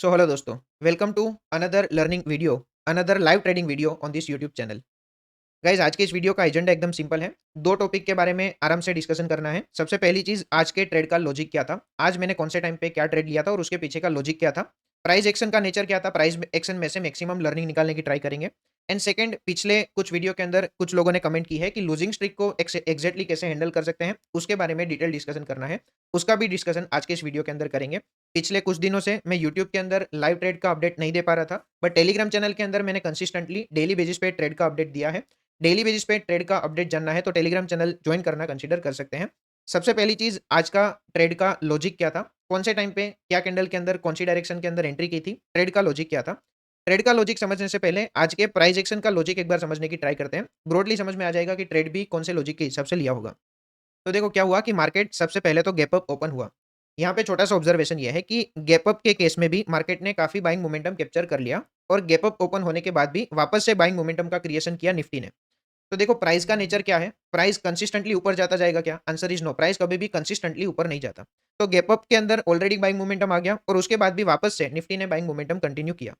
सो hello दोस्तों, welcome to another learning video, another live trading video on this YouTube channel. Guys, आज के इस video का agenda एकदम सिंपल है। दो टॉपिक के बारे में आराम से डिस्कशन करना है। सबसे पहली चीज, आज के ट्रेड का लॉजिक क्या था, आज मैंने कौन से टाइम पे क्या ट्रेड लिया था और उसके पीछे का लॉजिक क्या था। प्राइस एक्शन का नेचर क्या था, प्राइस एक्शन में से मैक्सिमम लर्निंग निकालने की ट्राई करेंगे। एंड सेकंड, पिछले कुछ वीडियो के अंदर कुछ लोगों ने कमेंट की है कि लूजिंग स्ट्रिक को एग्जैक्टली कैसे हैंडल कर सकते हैं, उसके बारे में डिटेल डिस्कशन करना है। उसका भी डिस्कशन आज के इस वीडियो के अंदर करेंगे। पिछले कुछ दिनों से मैं यूट्यूब के अंदर लाइव ट्रेड का अपडेट नहीं दे पा रहा था, बट टेलीग्राम चैनल के अंदर मैंने कंसिस्टेंटली डेली बेसिस पे ट्रेड का अपडेट दिया है। डेली बेसिस पे ट्रेड का अपडेट जानना है तो टेलीग्राम चैनल ज्वाइन करना कंसीडर कर सकते हैं। सबसे पहली चीज, आज का ट्रेड का लॉजिक क्या था, कौन से टाइम पे क्या कैंडल के अंदर कौन सी डायरेक्शन के अंदर एंट्री की थी, ट्रेड का लॉजिक क्या था। ट्रेड का लॉजिक समझने से पहले आज के प्राइस एक्शन का लॉजिक एक बार समझने की ट्राई करते हैं। ब्रॉडली समझ में आ जाएगा कि ट्रेड भी कौन से लॉजिक के हिसाब से लिया होगा। तो देखो क्या हुआ कि मार्केट सबसे पहले तो गैप अप ओपन हुआ। यहाँ पे छोटा सा ऑब्जर्वेशन ये है कि गैप अप के केस में भी मार्केट ने काफी बाइंग मोमेंटम कैप्चर कर लिया और गैप अप ओपन होने के बाद भी वापस से बाइंग मोमेंटम का क्रिएशन किया निफ्टी ने। तो देखो प्राइस का नेचर क्या है, प्राइस कंसिस्टेंटली ऊपर जाता जाएगा क्या? आंसर इज नो, प्राइस कभी भी कंसिस्टेंटली ऊपर नहीं जाता। तो गैप अप के अंदर ऑलरेडी बाइंग मोमेंटम आ गया और उसके बाद भी वापस से निफ्टी ने बाइंग मोमेंटम कंटिन्यू किया।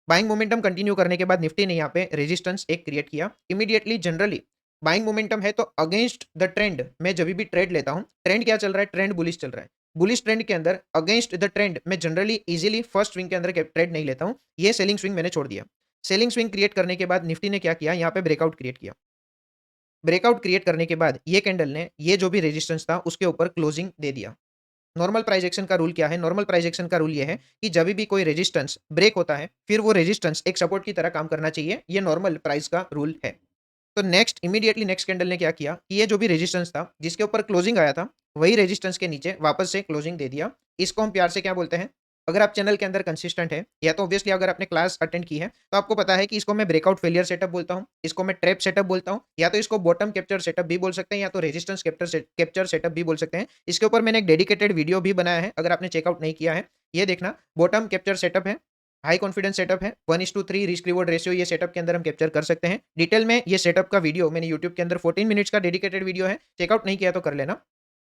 बाइंग मोमेंटम कंटिन्यू करने के बाद निफ्टी ने यहाँ पे रेजिस्टेंस एक क्रिएट किया इमीडिएटली। जनरली बाइंग मोमेंटम है तो अगेंस्ट द ट्रेंड मैं जब भी ट्रेड लेता हूँ, ट्रेंड क्या चल रहा है, ट्रेंड बुलिश चल रहा है। बुलिश ट्रेंड के अंदर अगेंस्ट द ट्रेंड मैं जनरली इजीली फर्स्ट स्विंग के अंदर ट्रेड नहीं लेता हूँ। ये सेलिंग स्विंग मैंने छोड़ दिया। सेलिंग स्विंग क्रिएट करने के बाद निफ्टी ने क्या किया, यहाँ पे ब्रेकआउट क्रिएट किया। ब्रेकआउट क्रिएट करने के बाद ये कैंडल ने ये जो भी रेजिस्टेंस था उसके ऊपर क्लोजिंग दे दिया। नॉर्मल प्राइस एक्शन का रूल क्या है? नॉर्मल प्राइस एक्शन का रूल ये है कि जब भी कोई रेजिस्टेंस ब्रेक होता है फिर वो रेजिस्टेंस एक सपोर्ट की तरह काम करना चाहिए। ये नॉर्मल प्राइस का रूल है। तो नेक्स्ट इमीडिएटली नेक्स्ट कैंडल ने क्या किया कि ये जो भी रेजिस्टेंस था जिसके ऊपर क्लोजिंग आया था वही रेजिस्टेंस के नीचे वापस से क्लोजिंग दे दिया। इसको हम प्यार से क्या बोलते हैं? अगर आप चैनल के अंदर कंसिस्टेंट है या तो ऑब्वियसली अगर आपने क्लास अटेंड की है तो आपको पता है कि इसको मैं ब्रेकआउट फेलियर सेटअप बोलता हूँ, इसको मैं ट्रैप सेटअप बोलता हूँ, या तो इसको बॉटम कैप्चर सेटअप भी बोल सकते हैं या तो रेजिस्टेंस कैप्चर सेटअप भी बोल सकते हैं। इसके ऊपर मैंने एक डेडिकेटेड वीडियो भी बनाया है, अगर आपने चेकआउट नहीं किया है ये देखना। बॉटम कैप्चर सेटअप है, हाई कॉन्फिडेंस सेटअप है, 1:3 रिस्क रिवॉर्ड रेशियो ये सेटअप के अंदर हम कैप्चर कर सकते हैं। डिटेल में ये सेटअप का वीडियो मैंने यूट्यूब के अंदर 14 मिनट्स का डेडिकेटेड वीडियो है, चेकआउट नहीं किया तो कर लेना।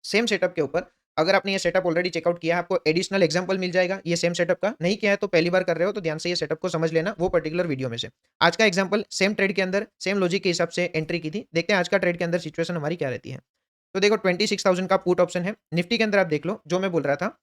सेम सेटअप के ऊपर अगर आपने ये सेटअप ऑलरेडी चेकआउट किया है आपको एडिशनल एग्जांपल मिल जाएगा ये सेम सेटअप का। नहीं किया है तो पहली बार कर रहे हो तो ध्यान से ये सेटअप को समझ लेना वो पर्टिकुलर वीडियो में से। आज का एग्जांपल सेम ट्रेड के अंदर सेम लॉजिक के हिसाब से एंट्री की थी। देखते हैं आज का ट्रेड के अंदर सिचुएशन हमारी क्या रहती है। तो देखो 26,000 का पुट ऑप्शन है निफ्टी के अंदर। आप देख लो जो मैं बोल रहा था,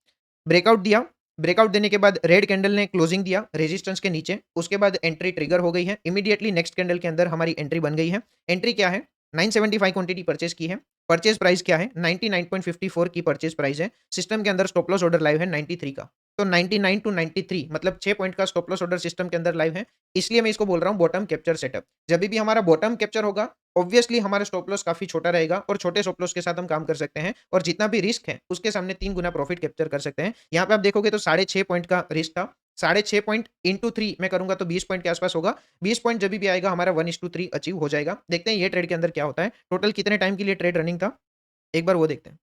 ब्रेकआउट दिया। ब्रेकआउट देने के बाद रेड कैंडल ने क्लोजिंग दिया रेजिस्टेंस के नीचे, उसके बाद एंट्री ट्रिगर हो गई है। इमीडिएटली नेक्स्ट कैंडल के अंदर हमारी एंट्री बन गई है। एंट्री क्या है? 975 क्वांटिटी परचेज की है। परचेज प्राइस क्या है? 99.54 की परचेज प्राइस है। सिस्टम के अंदर स्टॉप लॉस ऑर्डर लाइव है 93 का। तो 99 टू 93 मतलब 6 पॉइंट का स्टॉप लॉस ऑर्डर सिस्टम के अंदर लाइव है। इसलिए मैं इसको बोल रहा हूँ बॉटम कैप्चर सेटअप। जब भी हमारा बॉटम कैप्चर होगा ऑब्वियसली हमारा स्टॉप लॉस काफी छोटा रहेगा और छोटे स्टॉप लॉस के साथ हम काम कर सकते हैं और जितना भी रिस्क है उसके सामने 3 गुना प्रॉफिट कैप्चर कर सकते हैं। यहाँ पे आप देखोगे तो 6.5 पॉइंट का रिस्क था। 6.5 पॉइंट इंटू 3 मैं करूंगा तो 20 पॉइंट के आसपास होगा। 20 पॉइंट जब भी आएगा हमारा 1:3 अचीव हो जाएगा। देखते हैं ये ट्रेड के अंदर क्या होता है। टोटल कितने टाइम के लिए ट्रेड रनिंग था एक बार वो देखते हैं।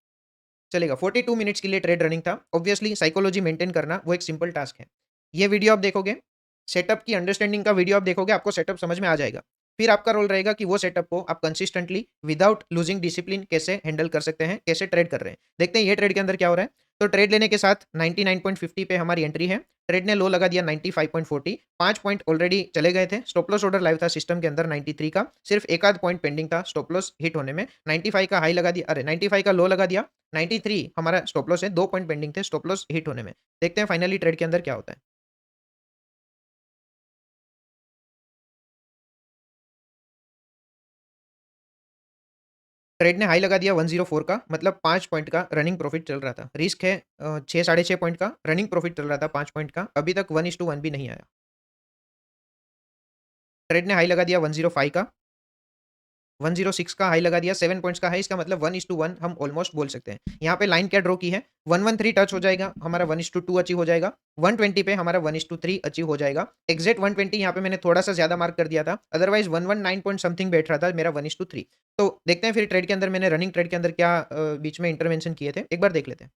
चलेगा 42 मिनट्स के लिए ट्रेड रनिंग था। ऑब्वियसली साइकोलॉजी मेंटेन करना वो एक सिंपल टास्क है। ये वीडियो आप देखोगे, सेटअप की अंडरस्टैंडिंग का वीडियो आप देखोगे, आपको सेटअप समझ में आ जाएगा। फिर आपका रोल रहेगा कि वो सेटअप को आप कंसिस्टेंटली विदाउट लूजिंग डिसिप्लिन कैसे हैंडल कर सकते हैं, कैसे ट्रेड कर रहे हैं। देखते हैं ये ट्रेड के अंदर क्या हो रहा है। तो ट्रेड लेने के साथ 99.50 पे हमारी एंट्री है। ट्रेड ने लो लगा दिया 95.40, 5 पॉइंट ऑलरेडी चले गए थे। स्टॉप लॉस ऑर्डर लाइव था सिस्टम के अंदर 93 का, सिर्फ एक आध पॉइंट पेंडिंग था स्टॉप लॉस हिट होने में। 95 का हाई लगा दिया, अरे 95 का लो लगा दिया, 93 हमारा स्टॉप लॉस है, 2 पॉइंट पेंडिंग थे स्टॉप लॉस हिट होने में। देखते हैं फाइनली ट्रेड के अंदर क्या होता है। ट्रेड ने हाई लगा दिया 104 का, मतलब 5 पॉइंट का रनिंग प्रॉफिट चल रहा था। रिस्क है 6 साढ़े 6 पॉइंट का, रनिंग प्रॉफिट चल रहा था 5 पॉइंट का। अभी तक 1:1 भी नहीं आया। ट्रेड ने हाई लगा दिया 105 का, 106 का हाई लगा दिया, 7 पॉइंट्स का हाई, इसका मतलब 1:1 हम ऑलमोस्ट बोल सकते हैं। यहाँ पे लाइन क्या ड्रॉ की है, 113 टच हो जाएगा, हमारा 1:2 अचीव हो जाएगा। 120 पे हमारा 1:3 अचीव हो जाएगा। एग्जैक्ट 120 यहाँ पे मैंने थोड़ा सा ज्यादा मार्क कर दिया था, अदरवाइज 119 पॉइंट समथिंग बैठ रहा था मेरा 1:3। तो देखते हैं फिर ट्रेड के अंदर मैंने रनिंग ट्रेड के अंदर क्या बीच में इंटरवेंशन किए थे, एक बार देख लेते हैं।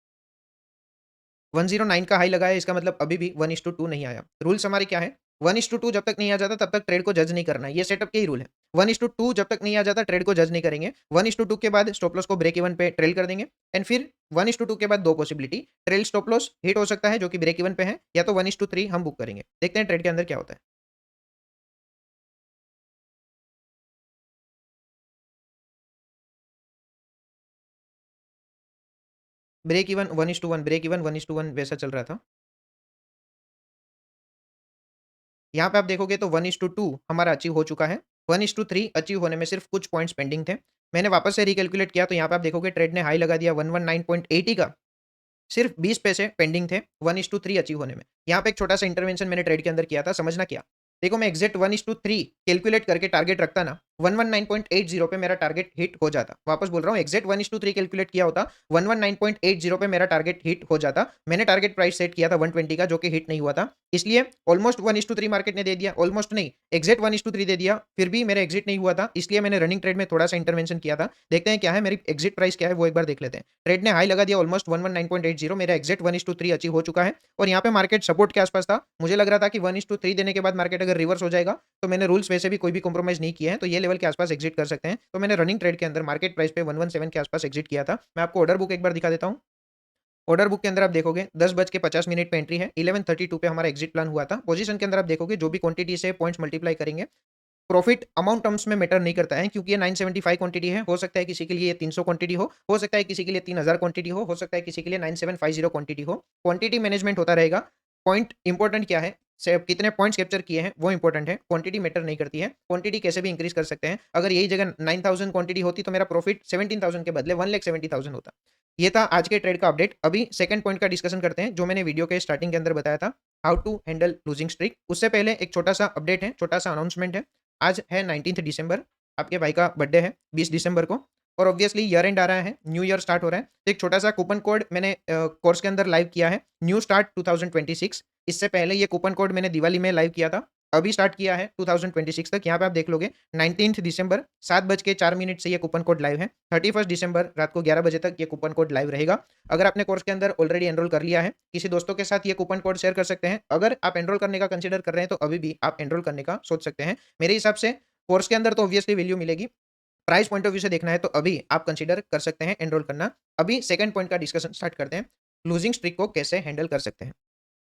109 का हाई लगाया, इसका मतलब अभी भी 1:2 नहीं आया। रूल्स हमारे क्या है? 1:2 जब तक नहीं आ जाता तब तक ट्रेड को जज नहीं करना है। ये सेटअप के ही रूल है। 1:2 जब तक नहीं आ जाता ट्रेड को जज नहीं करेंगे। 1:2 के बाद स्टॉप लॉस को ब्रेक इवन पे ट्रेल कर देंगे एंड फिर 1:2 के बाद 2 possibility, trail stop loss hit हो सकता है जो कि ब्रेक इवन पे है, या तो 1:3 हम बुक करेंगे। देखते हैं ट्रेड के अंदर क्या होता है। ब्रेक इवन 1:1, ब्रेक इवन 1:1 वैसा चल रहा था। यहाँ पे आप देखोगे तो 1:2 हमारा अचीव हो चुका है। 1:3 अचीव होने में सिर्फ कुछ पॉइंट्स पेंडिंग थे। मैंने वापस से रिकैलकुलेट किया तो यहाँ पे आप देखोगे ट्रेड ने हाई लगा दिया 119.80 का। सिर्फ 20 पैसे पेंडिंग थे 1:3 अचीव होने में। यहाँ पे एक छोटा-सा इंटरवेंशन मैंने ट्रेड के अंदर किया था, समझना क्या? देखो मैं एग्ज़ैक्ट 1:3 कैलकुलेट करके टारगेट रखता ना, 119.80 पे मेरा टारगेट हिट हो जाता। वापस बोल रहा हूँ एग्ज़ैक्ट 1:3 कैलकुलेट किया होता, 119.80 पे मेरा टारगेट हिट हो जाता। मैंने टारगेट प्राइस सेट किया था 120 का जो कि हिट नहीं हुआ था। इसलिए ऑलमोस्ट 1:3 मार्केट ने दे दिया, ऑलमोस्ट नहीं, एग्ज़ैक्ट 1:3 दे दिया, फिर भी मेरा एग्ज़िट नहीं हुआ था। इसलिए मैंने रनिंग ट्रेड में थोड़ा-सा इंटरवेंशन किया था। देखते हैं क्या है, मेरी एग्ज़िट प्राइस क्या है वो एक बार देख लेते हैं। ट्रेड ने हाई लगा दिया ऑलमोस्ट 119.80, मेरा एग्ज़ैक्ट 1:3 अचीव हो चुका है और यहाँ पे मार्केट सपोर्ट के आसपास था। मुझे लग रहा था कि 1:3 देने के बाद मार्केट अगर रिवर्स हो जाएगा, तो मैंने रूल्स वैसे भी कोई भी कॉम्प्रोमाइज़ नहीं किए हैं, तो ये लेवल के आसपास एग्ज़िट कर सकते हैं। तो मैंने रनिंग ट्रेड के अंदर मार्केट प्राइस पे 117 के आसपास एग्ज़िट किया था। मैं आपको ऑर्डर बुक एक बार दिखा देता हूँ। ऑर्डर बुक के अंदर आप देखोगे 10:50 पे एंट्री है, 11:32 पे हमारा एग्ज़िट प्लान हुआ था। पोज़ीशन के अंदर आप देखोगे जो भी क्वांटिटी से पॉइंट्स मल्टीप्लाई करेंगे, प्रॉफिट अमाउंट टर्म्स में मैटर नहीं करता है क्योंकि ये 975 क्वांटिटी है। हो सकता है किसी के लिए ये 300 क्वांटिटी हो सकता है किसी के लिए 3000 क्वांटिटी हो सकता है किसी के लिए 9750 क्वांटिटी हो। क्वांटिटी मैनेजमेंट होता रहेगा। पॉइंट इंपॉर्टेंट क्या है? से कितने पॉइंट्स कैप्चर किए हैं वो इंपॉर्टेंट है। क्वांटिटी मैटर नहीं करती है। क्वांटिटी कैसे भी इंक्रीज़ कर सकते हैं। अगर यही जगह 9000 क्वांटिटी होती तो मेरा प्रॉफिट 17000 के बदले 1,70,000 होता। ये था आज के ट्रेड का अपडेट। अभी सेकंड पॉइंट का डिस्कशन करते हैं जो मैंने वीडियो के स्टार्टिंग के अंदर बताया था, how to handle losing streak. उससे पहले एक छोटा-सा अपडेट है, छोटा-सा अनाउंसमेंट है। आज है 19th दिसंबर, आपके भाई का बर्थडे है 20 दिसंबर को और ऑब्वियसली ईयर एंड आ रहा है, न्यू ईयर स्टार्ट हो रहा है। तो एक छोटा-सा कूपन कोड मैंने कोर्स के अंदर लाइव किया है, न्यू स्टार्ट 2026। इससे पहले ये कूपन कोड मैंने दिवाली में लाइव किया था, अभी स्टार्ट किया है 2026 तक। यहाँ पे आप देख लोगे 19th दिसंबर 7:04 से ये कूपन कोड लाइव है। 31st दिसंबर रात को 11 बजे तक ये कूपन कोड लाइव रहेगा। अगर आपने कोर्स के अंदर ऑलरेडी एनरोल कर लिया है, किसी दोस्तों के साथ ये कूपन कोड शेयर कर सकते हैं। अगर आप एनरोल करने का कंसीडर कर रहे हैं, तो अभी भी आप एनरोल करने का सोच सकते हैं। मेरे हिसाब से कोर्स के अंदर तो ऑब्वियसली वैल्यू मिलेगी। प्राइस पॉइंट ऑफ व्यू से देखना है तो अभी आप कंसीडर कर सकते हैं एनरोल करना। अभी सेकंड पॉइंट का डिस्कशन स्टार्ट करते हैं। लूजिंग स्ट्रीक को कैसे हैंडल कर सकते हैं?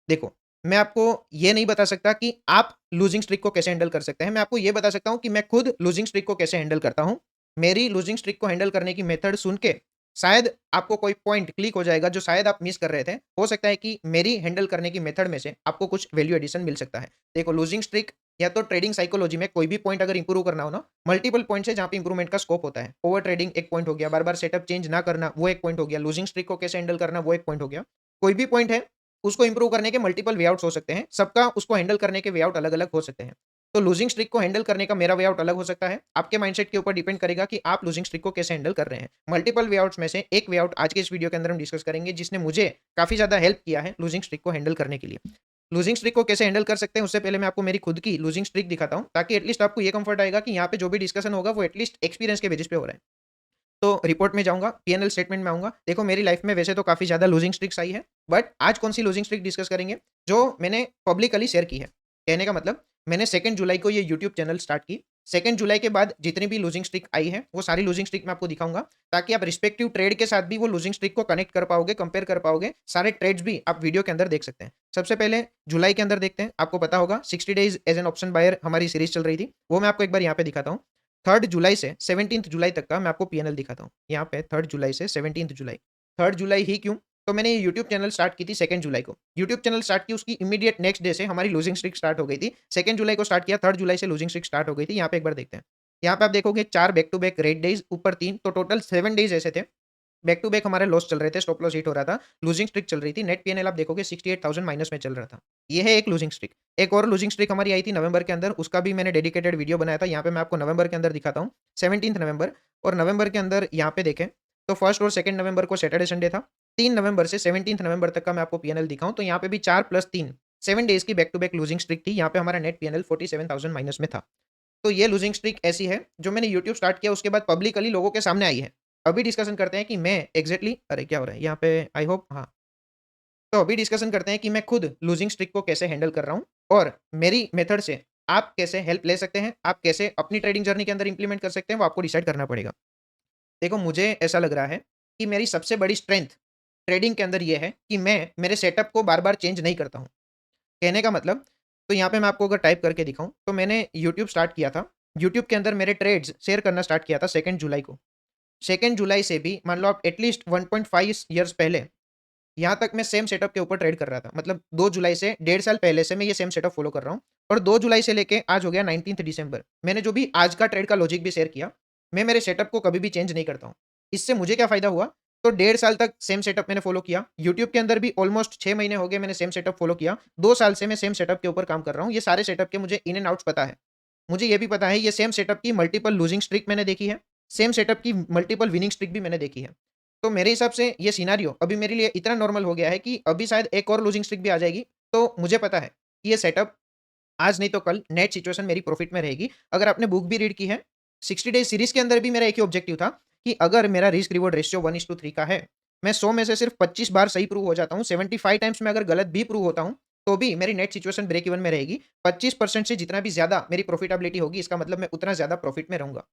देखो, मैं आपको ये नहीं बता सकता कि आप लूजिंग स्ट्रीक को कैसे हैंडल कर सकते हैं। मैं आपको ये बता सकता हूँ कि मैं खुद लूजिंग स्ट्रीक को कैसे हैंडल करता हूँ। मेरी लूजिंग स्ट्रीक को हैंडल करने की मेथड सुन के शायद आपको कोई पॉइंट क्लिक हो जाएगा जो शायद आप मिस कर रहे थे। हो सकता है कि मेरी हैंडल करने की मेथड में से आपको कुछ वैल्यू एडिशन मिल सकता है। देखो लूजिंग स्ट्रीक या तो ट्रेडिंग साइकोलॉजी में कोई भी पॉइंट अगर इंप्रूव करना हो ना, मल्टीपल पॉइंट्स है जहाँ पे इंप्रूवमेंट का स्कोप होता है। ओवर ट्रेडिंग एक पॉइंट हो गया, बार-बार सेटअप चेंज ना करना वो एक पॉइंट हो गया, लूजिंग स्ट्रीक को कैसे हैंडल करना वो एक पॉइंट हो गया। कोई भी पॉइंट है उसको इंप्रूव करने के मल्टीपल वे आउट्स हो सकते हैं। सबका उसको हैंडल करने के वे आउट अलग-अलग हो सकते हैं। तो लूजिंग स्ट्रीक को हैंडल करने का मेरा वे आउट अलग हो सकता है। आपके माइंडसेट के ऊपर डिपेंड करेगा कि आप लूजिंग स्ट्रीक को कैसे हैंडल कर रहे हैं। मल्टीपल वे आउट्स में से एक वे आउट आज के इस वीडियो के अंदर हम डिस्कस करेंगे जिसने मुझे काफ़ी ज़्यादा हेल्प किया है लूजिंग स्ट्रीक को हैंडल करने के लिए। लूजिंग स्ट्रीक को कैसे हैंडल कर सकते हैं उससे पहले मैं आपको मेरी खुद की लूजिंग स्ट्रीक दिखाता हूँ ताकि एटलीस्ट आपको ये कंफर्ट आएगा कि यहाँ पे जो भी डिस्कशन होगा वो एटलीस्ट एक्सपीरियंस के बेसिस पे हो रहा है। तो रिपोर्ट में जाऊँगा, पी-एन-एल स्टेटमेंट में आऊँगा। देखो मेरी लाइफ में वैसे तो काफ़ी ज़्यादा लूजिंग स्ट्रीक्स आई है, बट आज कौन-सी लूजिंग स्ट्रीक डिस्कस करेंगे, जो मैंने पब्लिकली शेयर की है। कहने का मतलब मैंने 2 जुलाई को ये यूट्यूब चैनल स्टार्ट की। 2 जुलाई के बाद जितनी भी लूजिंग स्ट्रीक आई है, वो सारी लूजिंग स्ट्रीक मैं आपको दिखाऊँगा, ताकि आप रिस्पेक्टिव ट्रेड के साथ भी वो लूजिंग स्ट्रीक को कनेक्ट कर पाओगे, कंपेयर कर पाओगे। सारे ट्रेड्स भी आप वीडियो के अंदर देख सकते हैं। सबसे पहले जुलाई के अंदर देखते हैं, आपको पता होगा 60 days as an option buyer हमारी सीरीज़ चल रही थी, वो मैं आपको एक बार यहाँ पे दिखाता हूँ। 3 जुलाई से 17 जुलाई तक का मैं आपको पी-एन-एल दिखाता हूँ। यहाँ पे 3 जुलाई से 17 जुलाई। 3 जुलाई ही क्यों? तो मैंने ये यूट्यूब चैनल स्टार्ट की थी 2 जुलाई को। यूट्यूब चैनल स्टार्ट की उसकी इमीडिएट नेक्स्ट डे से हमारी लूजिंग स्ट्रीक स्टार्ट हो गई थी। 2 जुलाई को स्टार्ट किया, 3 जुलाई से लूजिंग स्ट्रीक स्टार्ट हो गई थी। यहाँ पे एक बार देखते हैं। यहाँ पे आप देखोगे 4 back to back red days, ऊपर 3 तो टोटल 7 डेज़ ऐसे थे। बैक टू बैक हमारे लॉस चल रहे थे, स्टॉप लॉस हिट हो रहा था, लूजिंग स्ट्रीक चल रही थी। नेट पी-एन-एल आप देखोगे 68,000 माइनस में चल रहा था। ये है एक लूजिंग स्ट्रीक। एक और लूजिंग स्ट्रीक हमारी आई थी नवंबर के अंदर, उसका भी मैंने डेडिकेटेड वीडियो बनाया था। यहाँ पे मैं आपको नवंबर के अंदर दिखाता हूँ। 17th नवंबर और नवंबर के अंदर यहाँ पे देखें, तो 1st और 2nd नवंबर को सैटरडे संडे था। 3 नवंबर से 17th नवंबर तक का मैं आपको पी-एन-एल दिखाऊँ, तो यहाँ पे भी 4 प्लस 3 7 डेज़ की back to back losing streak थी। यहाँ पे हमारा नेट पी-एन-एल 47,000 माइनस में था। तो ये लूजिंग स्ट्रीक ऐसी है, जो मैंने यूट्यूब स्टार्ट किया उसके बाद पब्लिकली लोगों के सामने आई है। अभी डिस्कशन करते हैं कि मैं एग्ज़ैक्टली अरे! क्या हो रहा है? यहाँ पे आई होप हाँ। तो अभी डिस्कशन करते हैं कि मैं खुद लूजिंग स्ट्रीक को कैसे हैंडल कर रहा हूँ और मेरी मेथड से आप कैसे हेल्प ले सकते हैं, आप कैसे अपनी ट्रेडिंग जर्नी के अंदर इंप्लीमेंट कर सकते हैं, वो आपको डिसाइड करना पड़ेगा। देखो मुझे ऐसा लग रहा है कि मेरी सबसे बड़ी स्ट्रेंथ ट्रेडिंग के अंदर ये है कि मैं मेरे सेटअप को बार-बार चेंज नहीं करता हूँ। कहने का मतलब, तो यहाँ पे मैं आपको अगर टाइप करके दिखाऊँ, तो मैंने यूट्यूब स्टार्ट किया था। यूट्यूब के अंदर मेरे ट्रेड्स शेयर करना स्टार्ट किया था 2 जुलाई को। 2 जुलाई से भी मान लो आप एटलीस्ट 1.5 ईयर्स पहले, यहाँ तक मैं सेम सेटअप के ऊपर ट्रेड कर रहा था। मतलब 2 जुलाई से 1.5 साल पहले से मैं ये सेम सेटअप फ़ॉलो कर रहा हूँ और 2 जुलाई से लेके आज हो गया 19th दिसंबर। मैंने जो भी आज का ट्रेड का लॉजिक भी शेयर किया, मैं मेरे सेटअप को कभी भी चेंज नहीं करता हूँ। इससे मुझे क्या फ़ायदा हुआ? तो 1.5 साल तक सेम सेटअप मैंने फ़ॉलो किया। यूट्यूब के अंदर भी ऑलमोस्ट 6 महीने हो गए मैंने सेम सेटअप फ़ॉलो किया। 2 साल से मैं सेम सेटअप के ऊपर काम कर रहा हूँ। ये सारे सेटअप के मुझे इन एंड आउट्स पता है। मुझे ये भी पता है ये सेम सेटअप की मल्टीपल लूज़िंग स्ट्रीक मैंने देखी है। सेम सेटअप की मल्टीपल विनिंग स्ट्रीक भी मैंने देखी है। तो मेरे हिसाब से ये सिनेरियो अभी मेरे लिए इतना नॉर्मल हो गया है कि अभी शायद एक और लूज़िंग स्ट्रीक भी आ जाएगी, तो मुझे पता है कि ये सेटअप आज नहीं तो कल नेट सिचुएशन मेरी प्रॉफ़िट में रहेगी। अगर आपने बुक भी रीड की है, 60 डेज़ सीरीज़ के अंदर भी मेरा एक ही ऑब्जेक्टिव था कि अगर मेरा रिस्क रिवॉर्ड रेशियो 1:3 का है, मैं 100 में से सिर्फ 25 बार सही प्रूव हो जाता हूँ, 75 टाइम्स मैं अगर गलत भी प्रूव होता हूँ, तो भी मेरी नेट सिचुएशन ब्रेक इवन में रहेगी। 25% से जितना भी ज़्यादा मेरी प्रॉफिटेबिलिटी होगी, इसका मतलब मैं उतना ज़्यादा प्रॉफिट में रहूँगा।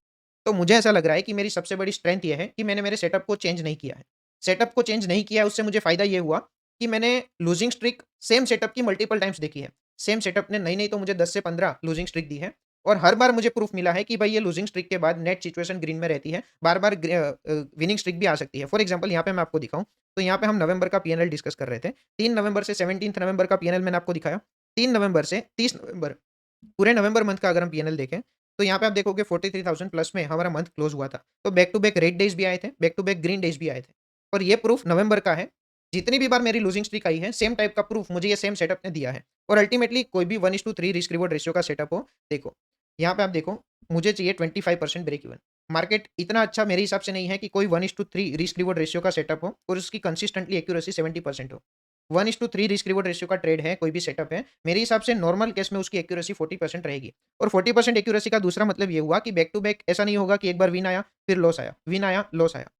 तो मुझे ऐसा लग रहा है कि मेरी सबसे बड़ी स्ट्रेंथ ये है कि मैंने मेरे सेटअप को चेंज नहीं किया है। सेटअप को चेंज नहीं किया है, उससे मुझे फ़ायदा ये हुआ कि मैंने लूज़िंग स्ट्रीक सेम सेटअप की मल्टीपल टाइम्स देखी है। सेम सेटअप ने नहीं-नहीं तो मुझे 10 से 15 लूज़िंग स्ट्रीक दी है और हर बार मुझे प्रूफ मिला है कि भाई ये लूज़िंग स्ट्रीक के बाद नेट सिचुएशन ग्रीन में रहती है। बार-बार विनिंग स्ट्रीक भी आ सकती है। फॉर एग्ज़ाम्पल यहाँ पे मैं आपको दिखाऊँ, तो यहाँ पे हम नवंबर का पी&एल डिस्कस कर रहे थे। 3 नवंबर से 17th नवंबर का पी&एल मैंने आपको दिखाया। 3 नवंबर से 30 नवंबर, पूरे नवंबर मंथ का अगर हम पी&एल देखें, तो यहाँ पे आप देखोगे 43,000 प्लस में हमारा मंथ क्लोज़ हुआ था। तो back to back red days भी आए थे, back to back green days भी आए थे। और ये प्रूफ नवंबर का है। जितनी भी बार मेरी लूज़िंग स्ट्रीक आई है, सेम टाइप का प्रूफ मुझे ये सेम सेटअप ने दिया है। और अल्टीमेटली कोई भी 1:3 रिस्क रिवॉर्ड रेशियो का सेटअप हो, देखो, यहाँ पे आप देखो, मुझे चाहिए 25% ब्रेक इवन। मार्केट इतना अच्छा मेरे हिसाब से नहीं है कि कोई 1:3 रिस्क रिवॉर्ड रेशियो का सेटअप हो और उसकी कंसिस्टेंटली एक्यूरेसी 70% हो। 1:3 रिस्क रिवॉर्ड रेशियो का ट्रेड है, कोई भी सेटअप है, मेरे हिसाब से नॉर्मल केस में उसकी एक्यूरेसी 40% रहेगी। और 40% एक्यूरेसी का दूसरा मतलब ये हुआ कि बैक टू बैक ऐसा नहीं होगा कि एक बार विन आया, फिर लॉस आया, विन आया, लॉस आया।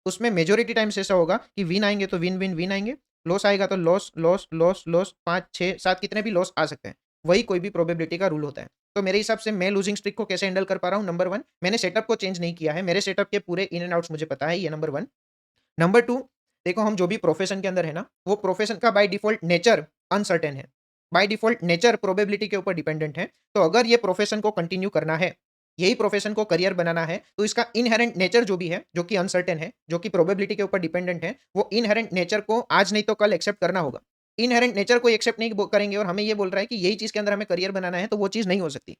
उसमें मेजॉरिटी टाइम्स ऐसा होगा कि विन आएँगे तो विन, विन, विन आएँगे, लॉस आएगा तो लॉस, लॉस, लॉस, लॉस, 5, 6, 7 कितने भी लॉस आ सकते हैं। वही कोई भी प्रोबेबिलिटी का रूल होता है। तो मेरे हिसाब से मैं लूजिंग स्ट्रीक को कैसे हैंडल कर पा रहा हूँ, नंबर 1, मैंने सेटअप को चेंज नहीं किया है। मेरे सेटअप के पूरे इन एंड आउट्स मुझे पता है, ये नंबर 1। नंबर 2, देखो हम जो भी प्रोफ़ेशन के अंदर है ना, वो प्रोफ़ेशन का बाय डिफ़ॉल्ट नेचर अनसर्टेन है। बाय डिफ़ॉल्ट नेचर प्रोबेबिलिटी के ऊपर डिपेंडेंट है। तो अगर ये प्रोफ़ेशन को कंटिन्यू करना है, यही प्रोफ़ेशन को करियर बनाना है, तो इसका इन्हेरेंट नेचर जो भी है, जो कि अनसर्टेन है, जो कि प्रोबेबिलिटी के ऊपर डिपेंडेंट है, वो इन्हेरेंट नेचर को आज नहीं तो कल एक्सेप्ट करना होगा। इन्हेरेंट नेचर को एक्सेप्ट नहीं करेंगे और हमें ये बोल रहा है कि यही चीज़ के अंदर हमें करियर बनाना है, तो वो चीज़ नहीं हो सकती।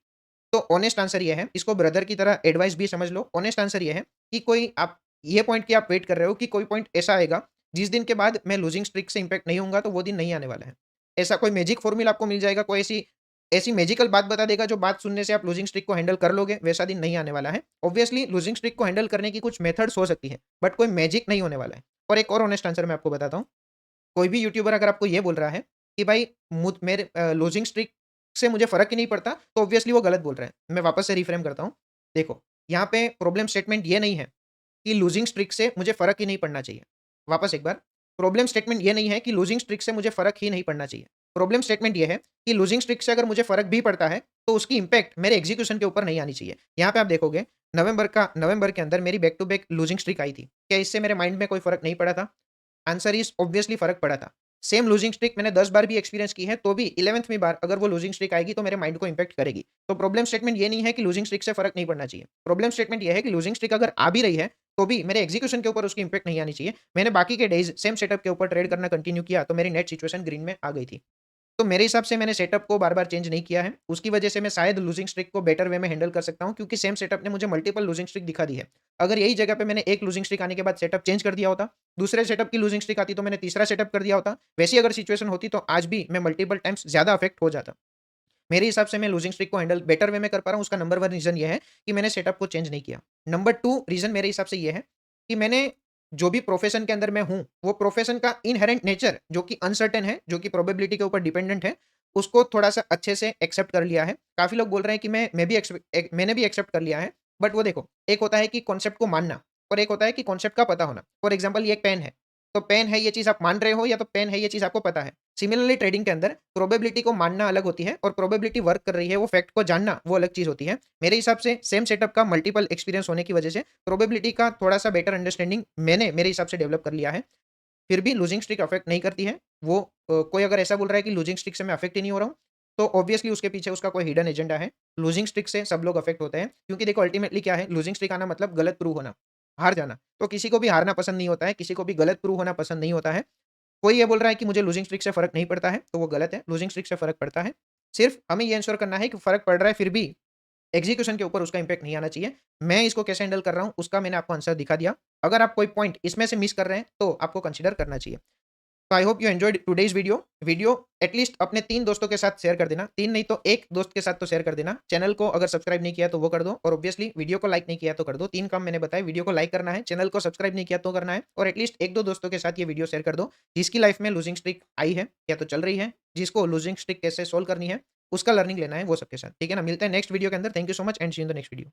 तो ऑनेस्ट आंसर ये है, इसको ब्रदर की तरह एडवाइस भी समझ लो। ऑनेस्ट आंसर ये है कि कोई आप ये पॉइंट की आप वेट कर रहे हो कि कोई पॉइंट ऐसा आएगा, जिस दिन के बाद मैं लूजिंग स्ट्रीक से इंपैक्ट नहीं होऊँगा, तो वो दिन नहीं आने वाला है। ऐसा कोई मैजिक फ़ॉर्मूला आपको मिल जाएगा, कोई ऐसी ऐसी मैजिकल बात बता देगा, जो बात सुनने से आप लूजिंग स्ट्रीक को हैंडल कर लोगे, वैसा दिन नहीं आने वाला है। ऑब्वियसली लूजिंग स्ट्रीक को हैंडल करने की कुछ मेथड्स हो सकती है, बट कोई मैजिक नहीं होने वाला है। और एक और ऑनेस्ट आंसर मैं आपको बताता हूँ। कोई भी यूट्यूबर अगर आपको ये बोल रहा है कि भाई मेरे लूजिंग स्ट्रीक से मुझे फ़र्क ही नहीं पड़ता, तो ऑब्वियसली वो गलत बोल रहा है। मैं वापस से रिफ्रेम करता हूँ। देखो, यहाँ पे प्रॉब्लम स्टेटमेंट ये नहीं है कि लूजिंग स्ट्रीक से मुझे फ़र्क ही नहीं पड़ना चाहिए। वापस एक बार, प्रॉब्लम स्टेटमेंट ये नहीं है कि लूजिंग स्ट्रीक से मुझे फ़र्क ही नहीं पड़ना चाहिए। प्रॉब्लम स्टेटमेंट ये है कि लूजिंग स्ट्रीक से अगर मुझे फ़र्क भी पड़ता है, तो उसकी इम्पैक्ट मेरे एग्ज़ीक्यूशन के ऊपर नहीं आनी चाहिए। यहाँ पे आप देखोगे, नवंबर के अंदर मेरी back to back losing streak आई थी। क्या इससे मेरे माइंड में कोई फ़र्क नहीं पड़ा था? आंसर इज़ ऑब्वियसली फ़र्क पड़ा था। सेम लूजिंग स्ट्रीक मैंने 10 बार भी एक्सपीरियंस की है, तो भी 11th बार अगर वो लूजिंग स्ट्रीक आएगी, तो मेरे माइंड को इम्पैक्ट करेगी। तो प्रॉब्लम स्टेटमेंट ये नहीं है कि लूजिंग स्ट्रीक से फ़र्क नहीं पड़ना चाहिए। प्रॉब्लम स्टेटमेंट ये है कि लूजिंग स्ट्रीक अगर आ भी रही है, तो भी मेरे एग्ज़ीक्यूशन के ऊपर उसकी इम्पैक्ट नहीं आनी चाहिए। मैंने बाकी के डेज़ सेम सेटअप के ऊपर ट्रेड करना कंटिन्यू किया, तो मेरी नेट सिचुएशन ग्रीन में आ गई थी। तो मेरे हिसाब से मैंने सेटअप को बार-बार चेंज नहीं किया है। उसकी वजह से मैं शायद लूजिंग स्ट्रीक को बेटर वे में हैंडल कर सकता हूँ, क्योंकि सेम सेटअप ने मुझे मल्टीपल लूजिंग स्ट्रीक दिखा दी है। अगर यही जगह पे मैंने एक लूजिंग स्ट्रीक आने के बाद सेटअप चेंज कर दिया होता, दूसरे सेटअप की लूजिंग स्ट्रीक आती तो मैंने तीसरा सेटअप कर दिया होता। वैसी अगर सिचुएशन होती, तो आज भी मैं मल्टीपल टाइम्स ज़्यादा अफेक्ट हो जाता। मेरे हिसाब से मैं लूजिंग स्ट्रीक को हैंडल बेटर वे में कर पा रहा हूँ, उसका नंबर 1 रीज़न ये है कि मैंने सेटअप को चेंज नहीं किया। नंबर 2 रीज़न मेरे हिसाब से ये है कि मैंने जो भी प्रोफ़ेशन के अंदर मैं हूँ, वो प्रोफ़ेशन का इन्हेरेंट नेचर जो कि अनसर्टेन है, जो कि प्रोबेबिलिटी के ऊपर डिपेंडेंट है, उसको थोड़ा-सा अच्छे से एक्सेप्ट कर लिया है। काफ़ी लोग बोल रहे हैं कि मैंने भी एक्सेप्ट कर लिया है, बट वो देखो, एक होता है कि कॉन्सेप्ट को मानना और एक होता है कि कॉन्सेप्ट का पता होना। फॉर एग्ज़ाम्पल ये एक पेन है, तो पेन है ये चीज़ आप मान रहे हो, या तो पेन है ये चीज़ आपको पता है। सिमिलरली ट्रेडिंग के अंदर प्रोबेबिलिटी को मानना अलग होती है और प्रोबेबिलिटी वर्क कर रही है, वो फैक्ट को जानना वो अलग चीज़ होती है। मेरे हिसाब से सेम सेटअप का मल्टीपल एक्सपीरियंस होने की वजह से प्रोबेबिलिटी का थोड़ा-सा बेटर अंडरस्टैंडिंग मैंने मेरे हिसाब से डेवलप कर लिया है। फिर भी लूजिंग स्ट्रीक अफेक्ट नहीं करती है। वो कोई अगर ऐसा बोल रहा है कि लूजिंग स्ट्रीक से मैं अफेक्ट ही नहीं हो रहा हूँ, तो ऑब्वियसली उसके पीछे उसका कोई हिडन एजेंडा है। लूजिंग स्ट्रीक से सब लोग अफेक्ट होते हैं, क्योंकि देखो अल्टीमेटली क्या है, लूजिंग स्ट्रीक आना मतलब गलत प्रूव होना, हार जाना। तो किसी को भी हारना पसंद नहीं होता है, किसी को भी गलत प्रूव होना पसंद नहीं होता है। कोई ये बोल रहा है कि मुझे लूजिंग स्ट्रीक से फ़र्क नहीं पड़ता है, तो वो गलत है, लूजिंग स्ट्रीक से फ़र्क पड़ता है। सिर्फ़ हमें ये एंश्योर करना है कि फ़र्क पड़ रहा है, फिर भी एग्जीक्यूशन के ऊपर उसका इम्पैक्ट नहीं आना चाहिए। मैं इसको कैसे हैंडल कर रहा हूँ, उसका मैंने आपको आंसर दिखा दिया। अगर आप कोई पॉइंट इसमें से मिस कर रहे हैं, तो आपको कंसीडर करना चाहिए। तो I hope you enjoyed today's video. Video at least अपने 3 दोस्तों के साथ शेयर कर देना। 3 नहीं तो 1 दोस्त के साथ तो शेयर कर देना। चैनल को अगर सब्सक्राइब नहीं किया तो वो कर दो, और ऑब्वियसली वीडियो को लाइक नहीं किया तो कर दो। 3 काम मैंने बताए, वीडियो को लाइक करना है, चैनल को सब्सक्राइब नहीं किया तो करना है, और एटलीस्ट 1-2 दोस्तों के साथ ये वीडियो शेयर कर दो, जिसकी लाइफ में लूजिंग स्ट्रीक आई है या तो चल रही है, जिसको लूजिंग स्ट्रीक कैसे सोल्व करनी है, उसका लर्निंग लेना है वो सबके साथ। ठीक है ना? मिलते हैं नेक्स्ट वीडियो के अंदर। Thank you so much and see you in the next video.